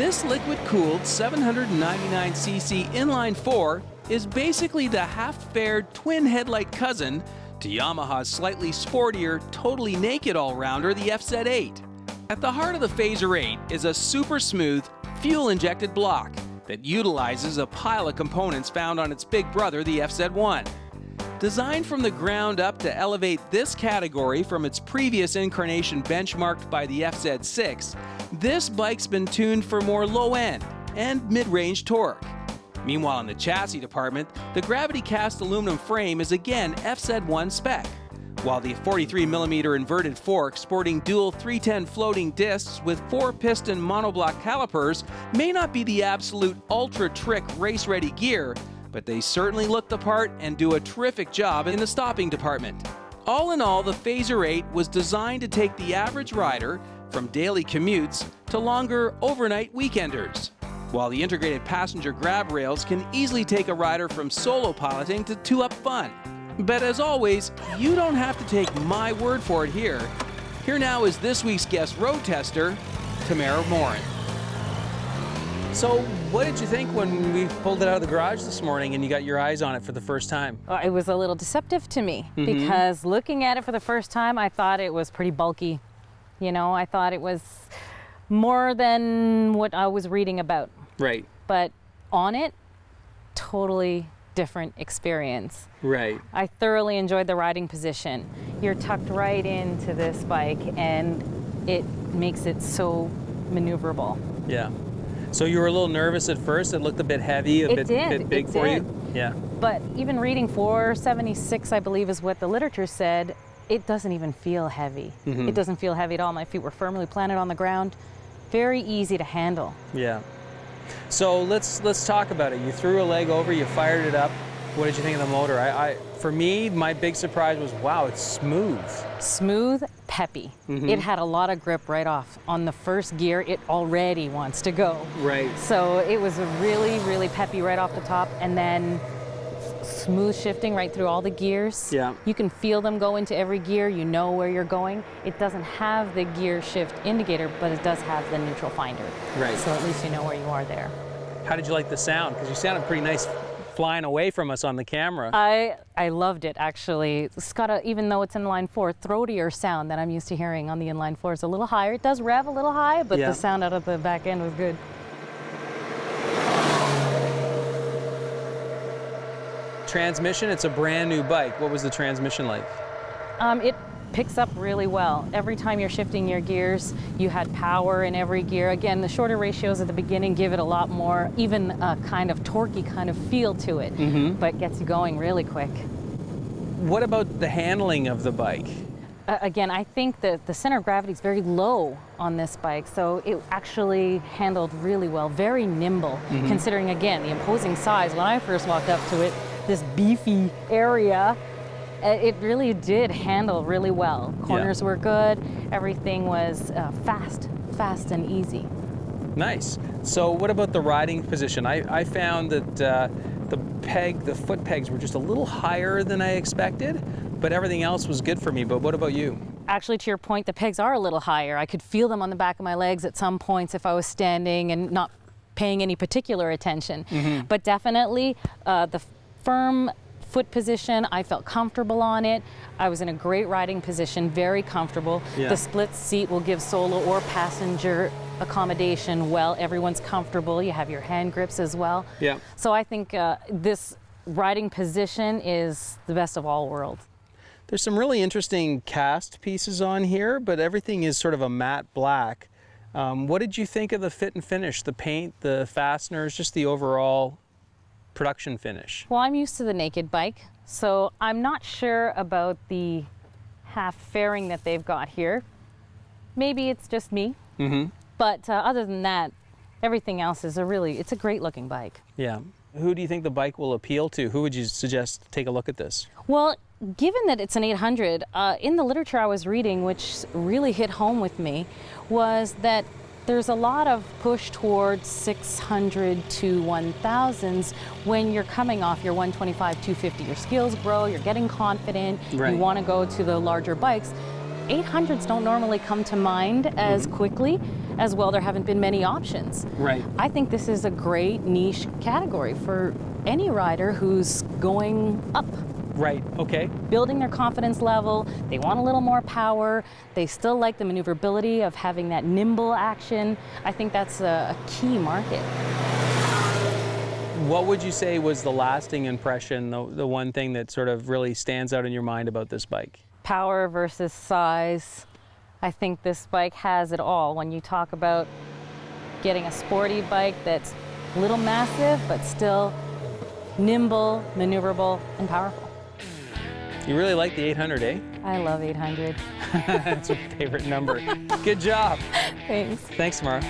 This liquid-cooled 799cc inline 4 is basically the half-faired twin-headlight cousin to Yamaha's slightly sportier, totally naked all-rounder, the FZ8. At the heart of the FAZER 8 is a super-smooth, fuel-injected block that utilizes a pile of components found on its big brother, the FZ1. Designed from the ground up to elevate this category from its previous incarnation benchmarked by the FZ6, this bike's been tuned for more low-end and mid-range torque. Meanwhile, in the chassis department, the gravity cast aluminum frame is again FZ1 spec, while the 43mm inverted fork sporting dual 310 floating discs with 4-piston monoblock calipers may not be the absolute ultra-trick race-ready gear, but they certainly look the part and do a terrific job in the stopping department. All in all, the FAZER 8 was designed to take the average rider from daily commutes to longer overnight weekenders, while the integrated passenger grab rails can easily take a rider from solo piloting to two-up fun. But as always, you don't have to take my word for it here. Here now is this week's guest road tester, Tamara Morin. So what did you think when we pulled it out of the garage this morning and you got your eyes on it for the first time? It was a little deceptive to me because looking at it for the first time, I thought it was pretty bulky. You know, I thought it was more than what I was reading about. Right. But on it, totally different experience. Right. I thoroughly enjoyed the riding position. You're tucked right into this bike and it makes it so maneuverable. Yeah. So you were a little nervous at first? It looked a bit heavy, a bit big for you? Yeah. But even reading 476, I believe is what the literature said, it doesn't even feel heavy. It doesn't feel heavy at all. My feet were firmly planted on the ground. Very easy to handle. Yeah. So let's talk about it. You threw a leg over, you fired it up. What did you think of the motor? For me, my big surprise was, wow, it's smooth. Smooth, peppy. It had a lot of grip right off. On the first gear, it already wants to go. Right. So it was really, really peppy right off the top, and then smooth shifting right through all the gears. Yeah. You can feel them go into every gear. You know where you're going. It doesn't have the gear shift indicator, but it does have the neutral finder. Right. So at least you know where you are there. How did you like the sound? Because you sounded pretty nice flying away from us on the camera. I loved it, actually. It's got a, even though it's inline 4, throatier sound that I'm used to hearing on the inline 4. It's a little higher. It does rev a little high, but the sound out of the back end was good. Transmission, it's a brand new bike. What was the transmission like? It picks up really well. Every time you're shifting your gears, you had power in every gear. Again, the shorter ratios at the beginning give it a lot more, even a kind of torquey kind of feel to it, but gets you going really quick. What about the handling of the bike? Again, I think that the center of gravity is very low on this bike, so it actually handled really well, very nimble, considering, again, the imposing size. When I first walked up to it, this beefy area, it really did handle really well. Corners were good. Everything was fast and easy. Nice. So what about the riding position? I found that the foot pegs were just a little higher than I expected, but everything else was good for me. But what about you? Actually, to your point, the pegs are a little higher. I could feel them on the back of my legs at some points if I was standing and not paying any particular attention. But definitely the firm foot position, I felt comfortable on it. I was in a great riding position, very comfortable. The split seat will give solo or passenger accommodation well. Everyone's comfortable. You have your hand grips as well. So I think this riding position is the best of all worlds. There's some really interesting cast pieces on here, but everything is sort of a matte black. What did you think of the fit and finish, the paint, the fasteners, just the overall production finish? Well, I'm used to the naked bike, so I'm not sure about the half fairing that they've got here. Maybe it's just me, but other than that, everything else is it's a great looking bike. Yeah. Who do you think the bike will appeal to? Who would you suggest take a look at this? Well, given that it's an 800, in the literature I was reading, which really hit home with me, was that there's a lot of push towards 600 to 1000s when you're coming off your 125, 250. Your skills grow, you're getting confident, you want to go to the larger bikes. 800s don't normally come to mind as quickly as, well, there haven't been many options. Right. I think this is a great niche category for any rider who's going up. Right, okay. Building their confidence level, they want a little more power, they still like the maneuverability of having that nimble action. I think that's a key market. What would you say was the lasting impression, the one thing that sort of really stands out in your mind about this bike? Power versus size. I think this bike has it all. When you talk about getting a sporty bike that's a little massive, but still nimble, maneuverable, and powerful. You really like the 800, eh? I love 800. That's your favorite number. Good job. Thanks. Thanks, Mara.